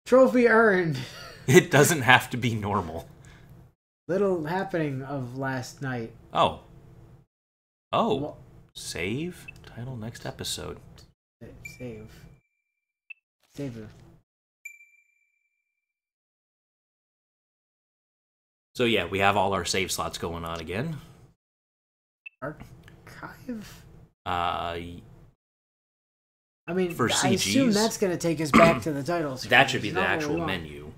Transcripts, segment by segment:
Trophy earned. It doesn't have to be normal. Little happening of last night. Oh. Oh. Well, save? Title next episode. Save. Saver. So yeah, we have all our save slots going on again. Archive? I mean, for CGs, I assume that's going to take us back to the title screen. That should be the actual menu.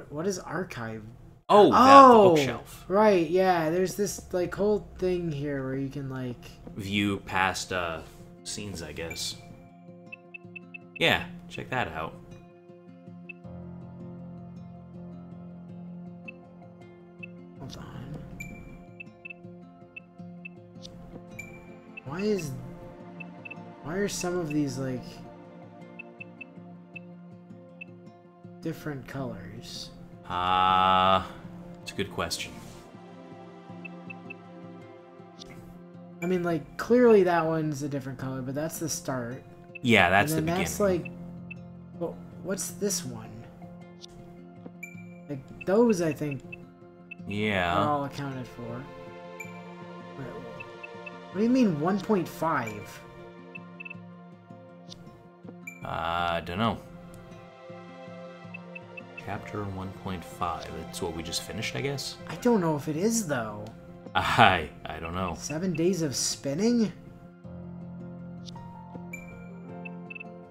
What is archive? Oh, the bookshelf. Right, yeah. There's this like whole thing here where you can like view past scenes, I guess. Yeah, check that out. Hold on. Why are some of these like different colors? It's a good question. I mean, like, clearly that one's a different color, but that's the start. Yeah, that's the beginning. beginning. That's like, well, what's this one? Like, those, I think, are all accounted for. What do you mean 1.5? I don't know. Chapter 1.5. That's what we just finished, I guess? I don't know if it is, though. I don't know. 7 days of spinning?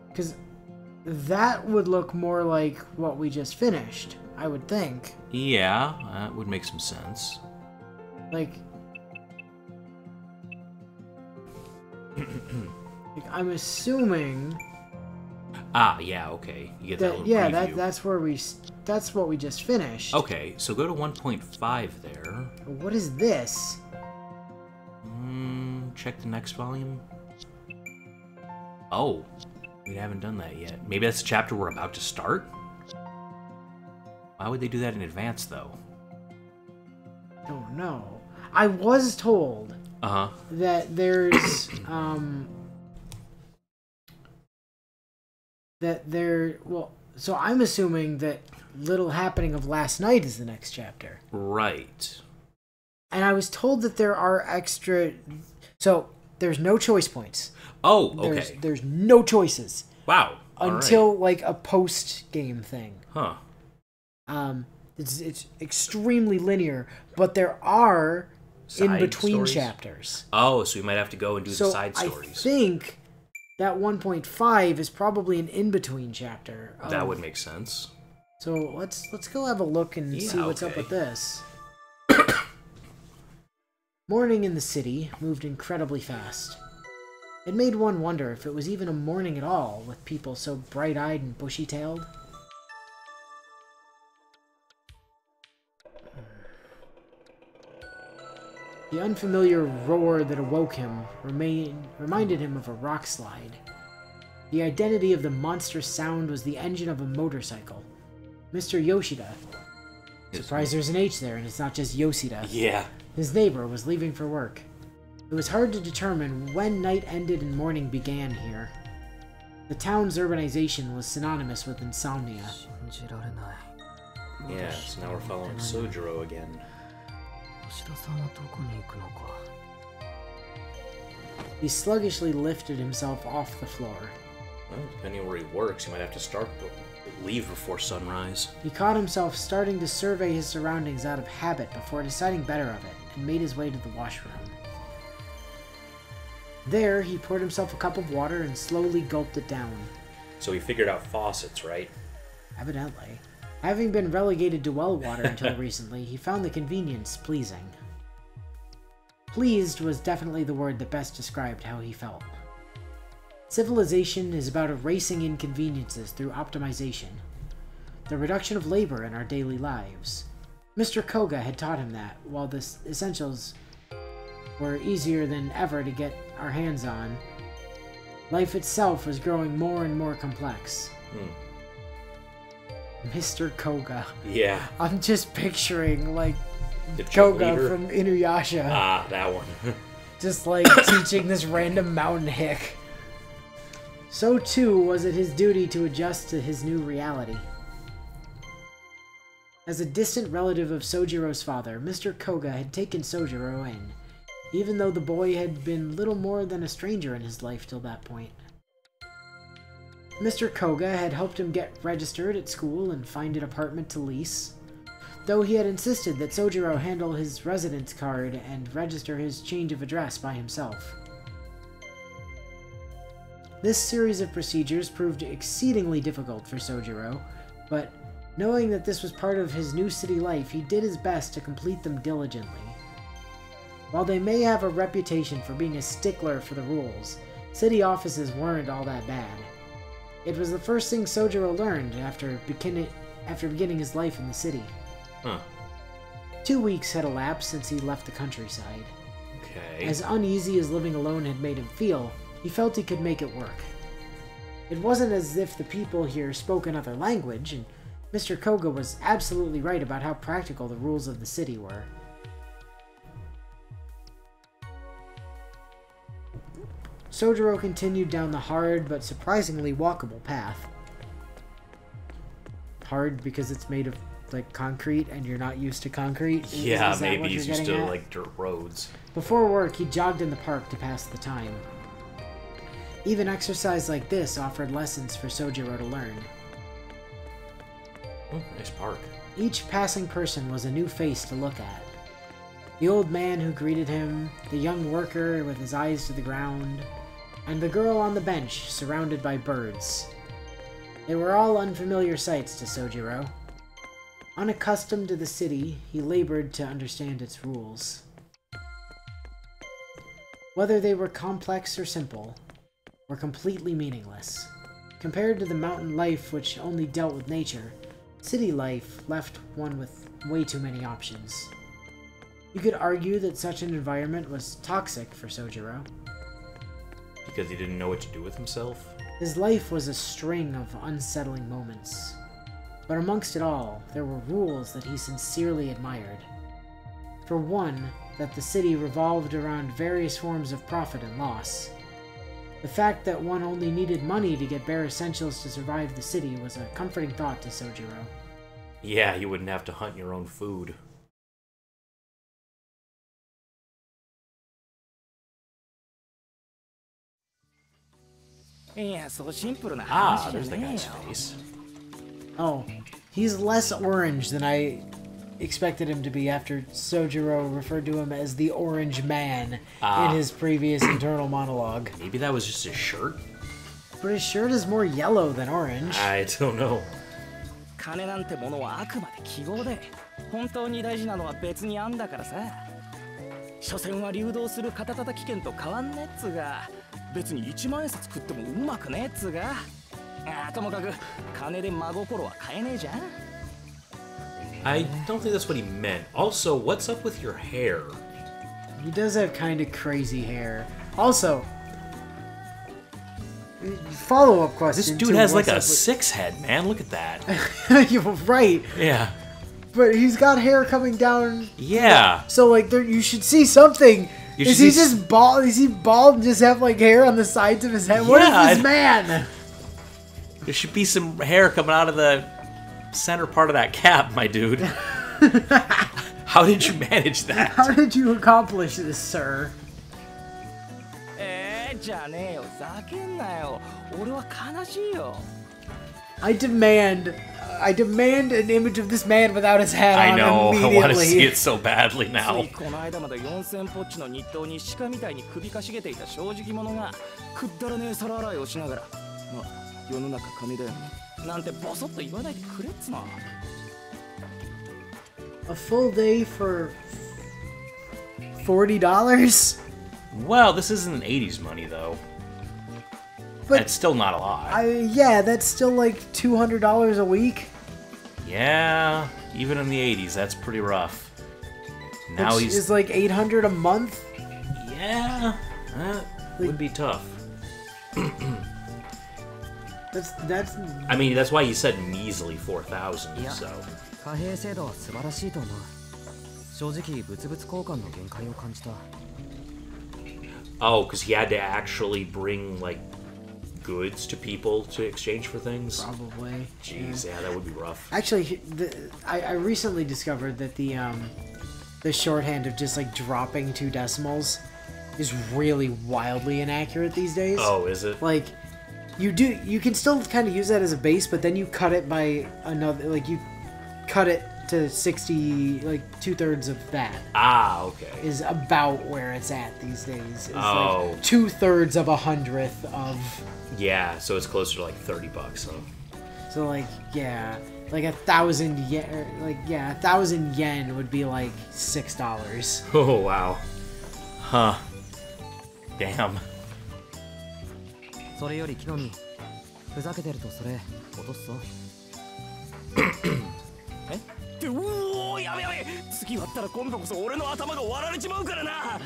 Because that would look more like what we just finished, I would think. Yeah, that would make some sense. Like I'm assuming... yeah, okay. You get that little preview. That's what we just finished. Okay, so go to 1.5 there. What is this? Check the next volume. Oh, we haven't done that yet. Maybe that's the chapter we're about to start? Why would they do that in advance, though? I don't know. I was told that there's so I'm assuming that Little Happening of Last Night is the next chapter. Right. And I was told that there are extra... So, there's no choice points. Oh, okay. There's no choices. Wow. Until, like, a post-game thing. Huh. It's extremely linear, but there are in-between chapters. Oh, so we might have to go and do the side stories. I think that 1.5 is probably an in-between chapter. That would make sense. So let's go have a look and see what's up with this. Morning in the city moved incredibly fast. It made one wonder if it was even a morning at all, with people so bright-eyed and bushy-tailed. The unfamiliar roar that awoke him reminded him of a rock slide. The identity of the monstrous sound was the engine of a motorcycle. Mr. Yoshida. Surprised there's an H there, and it's not just Yoshida. Yeah. His neighbor was leaving for work. It was hard to determine when night ended and morning began here. The town's urbanization was synonymous with insomnia. Yeah, so now we're following Soujuuro again. He sluggishly lifted himself off the floor. Well, depending on where he works, he might have to leave before sunrise. He caught himself starting to survey his surroundings out of habit before deciding better of it, and made his way to the washroom. There, he poured himself a cup of water and slowly gulped it down. So he figured out faucets, right? Evidently. Having been relegated to well water until recently, he found the convenience pleasing. Pleased was definitely the word that best described how he felt. Civilization is about erasing inconveniences through optimization. The reduction of labor in our daily lives. Mr. Koga had taught him that, while the essentials were easier than ever to get our hands on, life itself was growing more and more complex. Mr. Koga. Yeah. I'm just picturing, like, the Koga from Inuyasha. Ah, that one. Just, like, teaching this random mountain hick. So too was it his duty to adjust to his new reality. As a distant relative of Soujuuro's father, Mr. Koga had taken Soujuuro in, even though the boy had been little more than a stranger in his life till that point. Mr. Koga had helped him get registered at school and find an apartment to lease, though he had insisted that Soujuuro handle his residence card and register his change of address by himself. This series of procedures proved exceedingly difficult for Soujuuro, but knowing that this was part of his new city life, he did his best to complete them diligently. While they may have a reputation for being a stickler for the rules, city offices weren't all that bad. It was the first thing Soujuuro learned after beginning his life in the city. Huh. 2 weeks had elapsed since he left the countryside. Okay. As uneasy as living alone had made him feel, he felt he could make it work. It wasn't as if the people here spoke another language, and Mr. Koga was absolutely right about how practical the rules of the city were. Soujuuro continued down the hard but surprisingly walkable path. Hard because it's made of like concrete and you're not used to concrete? Yeah, is that maybe what he's you're used to getting at? like dirt roads. Before work, he jogged in the park to pass the time. Even exercise like this offered lessons for Soujuuro to learn. Oh, nice park. Each passing person was a new face to look at. The old man who greeted him, the young worker with his eyes to the ground, and the girl on the bench surrounded by birds. They were all unfamiliar sights to Soujuuro. Unaccustomed to the city, he labored to understand its rules. Whether they were complex or simple, were completely meaningless. Compared to the mountain life which only dealt with nature, city life left one with way too many options. You could argue that such an environment was toxic for Soujuuro. Because he didn't know what to do with himself? His life was a string of unsettling moments. But amongst it all, there were rules that he sincerely admired. For one, that the city revolved around various forms of profit and loss. The fact that one only needed money to get bare essentials to survive the city was a comforting thought to Soujuuro. Yeah, you wouldn't have to hunt your own food. Ah, there's the guy's face. Oh, he's less orange than I expected him to be after Soujuuro referred to him as the Orange Man in his previous internal monologue. Maybe that was just his shirt? But his shirt is more yellow than orange. I don't know. 金なんてものはあくまで記号で、本当に大事なのは別にあんだからさ。所詮は流動する肩たたき券と変わんねっつが、別に1万円札食ってもうまくねっつが。ともかく金で真心は買えねえじゃん。I don't think that's what he meant. Also, what's up with your hair? He does have kind of crazy hair. Also, follow-up question. This dude has like a six-head, man. Look at that. You're right. Yeah. But he's got hair coming down. Yeah. So, like, there, you should see something. Is he just bald? Is he bald and just have, like, hair on the sides of his head? Yeah, what is this man? There should be some hair coming out of the center part of that cap, my dude. How did you manage that? How did you accomplish this, sir? じゃねえよ、ざけんなよ。俺は悲しいよ。I demand an image of this man without his hat on immediately. I want to see it so badly now. この間まで4000ポッチの日当に鹿みたいに首かしげていた正直者がくだらねえ皿洗いをしながら、まあ世の中金だよなんてボソッと言わないでくれっつな。A full day for $40? Well, this isn't 80s money though. But it's still not a lot. Yeah, that's still like $200 a week. Yeah, even in the 80s, that's pretty rough. Now Which is like $800 a month. Yeah, that would be tough. That's. I mean, that's why you said measly 4,000. So. 貨幣制度は素晴らしいと思う。正直物々交換の限界を感じた。Oh, because he had to actually bring like goods to people to exchange for things? Probably. Jeez, yeah, that would be rough. Actually, I recently discovered that the shorthand of just like dropping 2 decimals is really wildly inaccurate these days. Oh, is it? Like, you can still kind of use that as a base, but then you cut it by another, like you cut it to 60, like 2/3 of that. Ah, okay. Is about where it's at these days. It's Oh. like 2/3 of 100th of. Yeah, so it's closer to like $30, huh? So like, yeah, like 1,000 yen, like, yeah, 1,000 yen would be like $6. Oh, wow. Huh. Damn. それより木の実ふざけてるとそれ落とすぞえってうおーやべやべ次割ったら今度こそ俺の頭が割られちまうからな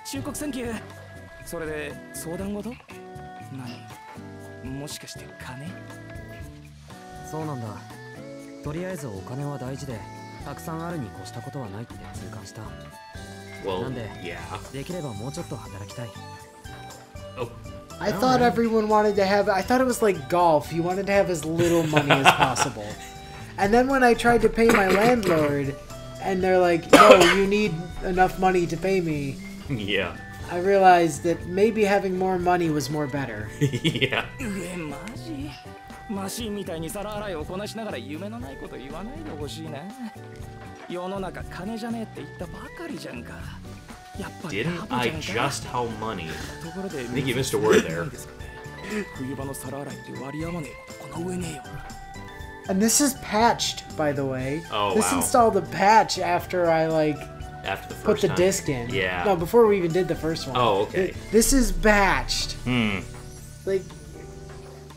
忠告サンキューそれで相談事何もしかして金そうなんだとりあえずお金は大事でたくさんあるに越したことはないって痛感した Well, なんで yeah. できればもうちょっと働きたい Oh. I thought everyone wanted to have. I thought it was like golf. You wanted to have as little money as possible. And then when I tried to pay my landlord, and they're like, "No, you need enough money to pay me." Yeah. I realized that maybe having more money was more better. Yeah. マジマシンみたいに皿洗いをこなしながら夢のないこと言わないでほしいな世の中金じゃねえって言ったばかりじゃんか Didn't I just how money? I think you missed a word there. And this is patched, by the way. Oh, this wow. installed a patch after I After the first put the time. disc in. Yeah. No, before we even did the first one. Oh, okay. This is patched. Like,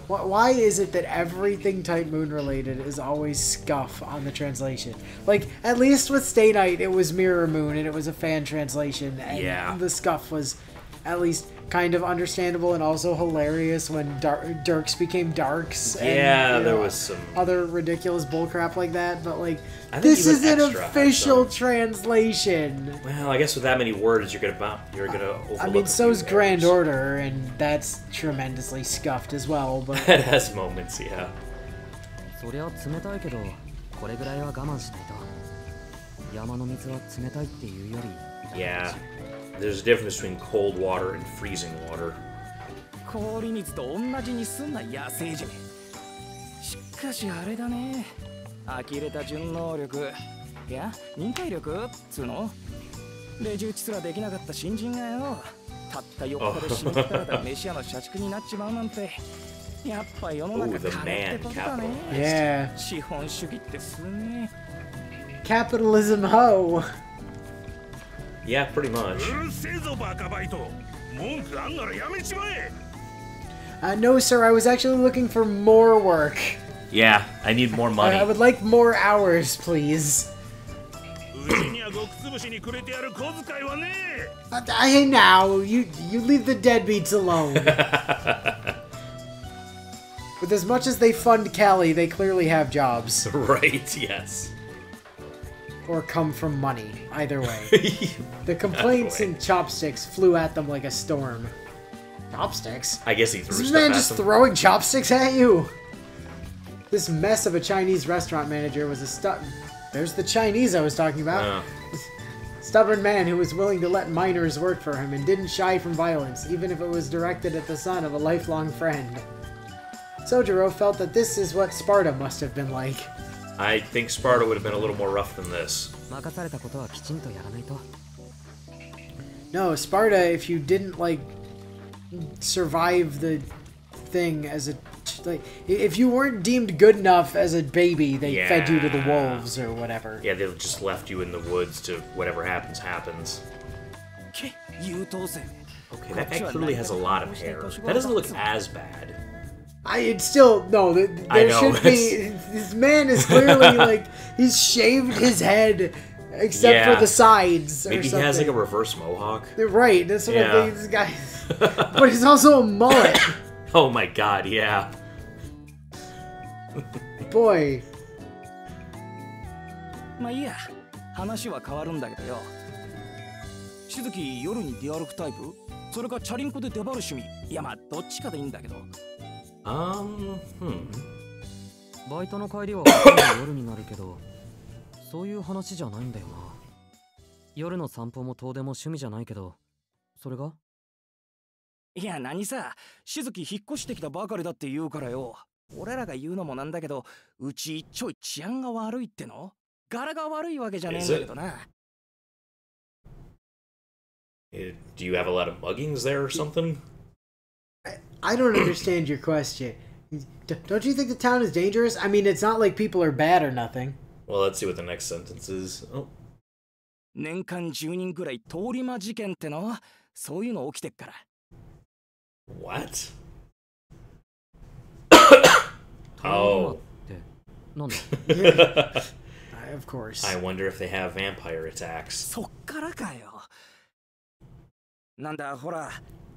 why is it that everything Type Moon related is always scuff on the translation? Like, at least with Stay Night, it was Mirror Moon and it was a fan translation. And Yeah. the scuff was at least kind of understandable and also hilarious when Dirks became Darks. And, Yeah, you there know, was some other ridiculous bullcrap like that. But, like, I think this even is an extra official had translation. Well, I guess with that many words, you're gonna overlook. I mean, a so's few Grand errors. Order, and that's tremendously scuffed as well. But It has moments, yeah. そりゃ冷たいけどこれぐらいは我慢しないと山の水は冷たいっていうより Yeah. There's a difference between cold water and freezing water. 氷水と同じにすんな野生じめしかしあれだね呆れた順能力いや忍耐力つうのレジ打ちすらできなかった新人がよたった4日で死にったらだ飯屋の社畜になっちまうなんてやっぱ世の中 Oh, the 金ってことだね yeah, 資本主義ってすね capitalism ho. Yeah, pretty much. No, sir, I was actually looking for more work. Yeah, I need more money. I would like more hours, please. Hey, now, you leave the deadbeats alone. With as much as they fund Callie, they clearly have jobs. Right, yes. Or come from money, either way. The complaints and chopsticks flew at them like a storm. Chopsticks? I guess he threw Is this stuff man at just them. throwing chopsticks at you? This mess of a Chinese restaurant manager was a There's the Chinese I was talking about. Stubborn man who was willing to let minors work for him and didn't shy from violence, even if it was directed at the son of a lifelong friend. Soujuuro felt that this is what Sparta must have been like. I think Sparta would have been a little more rough than this. 任されたことはきちんとやらないと No, Sparta, if you didn't, like, survive the thing as a... Like, if you weren't deemed good enough as a baby, they fed you to the wolves or whatever. Yeah, they just left you in the woods to whatever happens, happens. Okay, that guy clearly has a lot of hair. That doesn't look as bad. It's still... No, there should be... This man is clearly, like, he's shaved his head... Except for the sides. Maybe he has like a reverse mohawk. Right, that's what I think. This guy, but he's also a mullet. Oh my god, yeah. Boy. まあいいや、話は変わるんだけどよ。しずき夜に出歩くタイプ？それかチャリンコで出張る趣味いやまあどっちかでいいんだけど。バイトの帰りは夜になるけど、そういう話じゃないんだよな。夜の散歩も遠出も趣味じゃないけど、それが？いや何さ、しずき引っ越してきたばかりだって言うからよ。俺らが言うのもなんだけど、うちちょい治安が悪いっての？柄が悪いわけじゃねえんだけどな。Do you have a lot of muggings there or something? I don't understand your question. Don't you think the town is dangerous? I mean, it's not like people are bad or nothing. Well, let's see what the next sentence is. Oh. 年間10人ぐらい通り魔事件っての？そういうの起きてっから。What? Oh. Of course. I wonder if they have vampire attacks. そっからかよ。なんだ、ほら、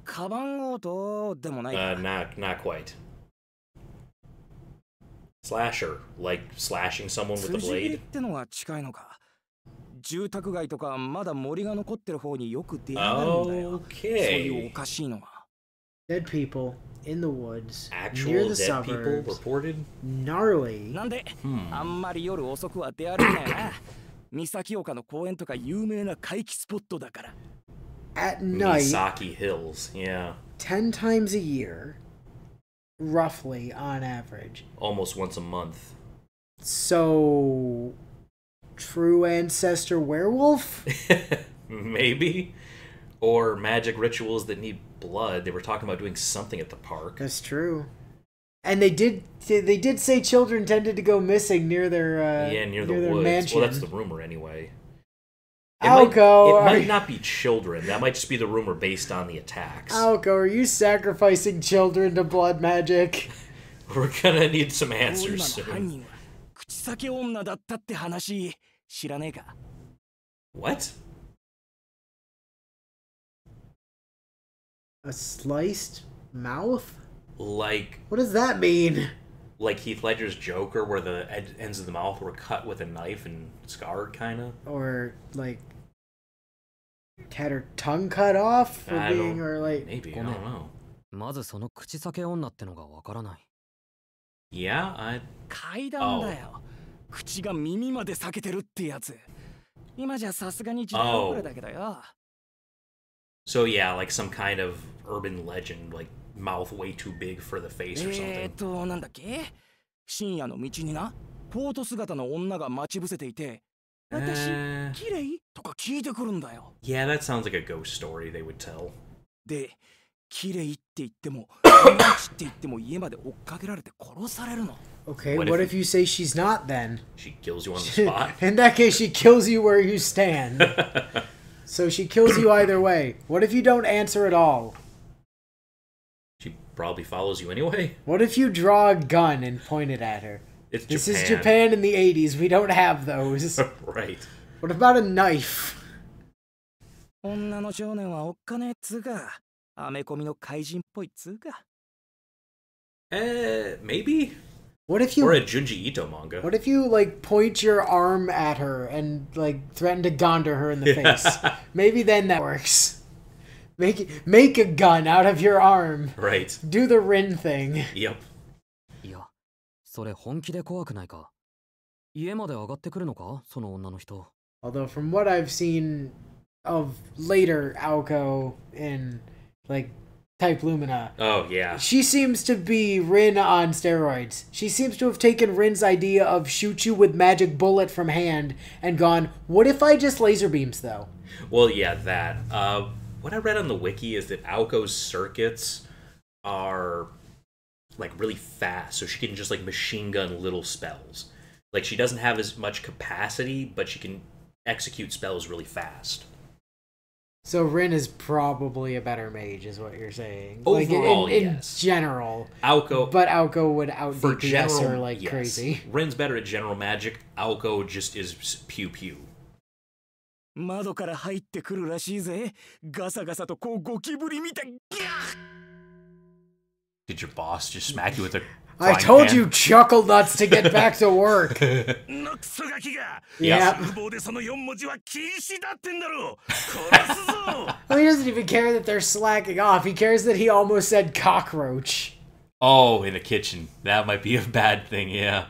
カバン強盗でもないか。Not quite. Slasher, like slashing someone with a 辻切り blade. ってのが近いのか。住宅街とかまだ森が残ってる方によく出会うんだよ。そういうおかしいのが。Dead people in the woods Actual near the dead people suburbs. reported? Gnarly. なんで、あんまり夜遅くは出歩けないな。三崎岡の公園とか有名な怪奇スポットだから。At night, Misaki Hills, yeah. 10 times a year, roughly on average. Almost once a month. So, true ancestor werewolf? Maybe. Or magic rituals that need blood. They were talking about doing something at the park. That's true. And they did say children tended to go missing near their near the woods. mansion. Well, that's the rumor anyway. It might not be children. That might just be the rumor based on the attacks. Aoko, are you sacrificing children to blood magic? We're gonna need some answers soon. 口裂け女だったって話知らねえか? What? A sliced mouth? Like... What does that mean? Like Heath Ledger's Joker, where the ends of the mouth were cut with a knife and scarred, kind of? Or, like... had her tongue cut off for being, or like... Maybe, I don't know. まずその口裂け女ってのがわからない。Yeah, 階段だよ。口が耳まで裂けてるってやつ。今じゃさすがに時代遅れだけどよ。So yeah, like some kind of urban legend, like mouth way too big for the face or something. なんだっけ？深夜の道にな、コート姿の女が待ち伏せていて、私、綺麗？とか聞いてくるんだよ。Yeah, that sounds like a ghost story they would tell. で、綺麗って言っても、友達って言っても家まで追っかけられて殺されるの。Okay, what if you say she's not then? She kills you on the spot. In that case, she kills you where you stand. So she kills you either way. What if you don't answer at all? She probably follows you anyway. What if you draw a gun and point it at her? This is Japan in the 80s. We don't have those. Right. What about a knife? 女の少年はおっかねえっつうか、アメコミの怪人っぽいっつうか。Maybe? What if you... Or a Junji Ito manga. What if you, like, point your arm at her and, like, threaten to gonder her in the face? Maybe then that works. Make a gun out of your arm. Right. Do the Rin thing. Yep. いや、それ本気で怖くないか？家まで上がってくるのか？その女の人。Although from what I've seen of later Aoko in, like, Type Lumina. Oh, yeah. She seems to be Rin on steroids. She seems to have taken Rin's idea of shoot you with magic bullet from hand and gone, what if I just laser beams, though? Well, yeah, that. What I read on the wiki is that Aoko's circuits are, like, really fast, so she can just, like, machine gun little spells. Like, she doesn't have as much capacity, but she can execute spells really fast. So Rin is probably a better mage, is what you're saying. Overall, like in yes. general. Aoko, but Aoko would out DPS her like yes. crazy. Rin's better at general magic. Aoko just is pew pew. 窓から入ってくるらしいぜ。ガサガサとこうゴキブリみたい。 Did your boss just smack you with a I told you chuckle nuts to get back to work. Yeah. Well, he doesn't even care that they're slacking off. He cares that he almost said cockroach. Oh, in the kitchen. That might be a bad thing, yeah.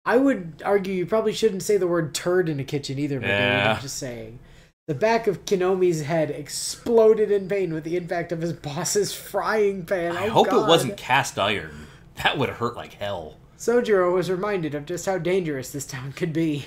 I would argue you probably shouldn't say the word turd in a kitchen either, my dude. I'm just saying. The back of Kinomi's head exploded in pain with the impact of his boss's frying pan. I hope it wasn't cast iron. That would hurt like hell. Soujuuro was reminded of just how dangerous this town could be.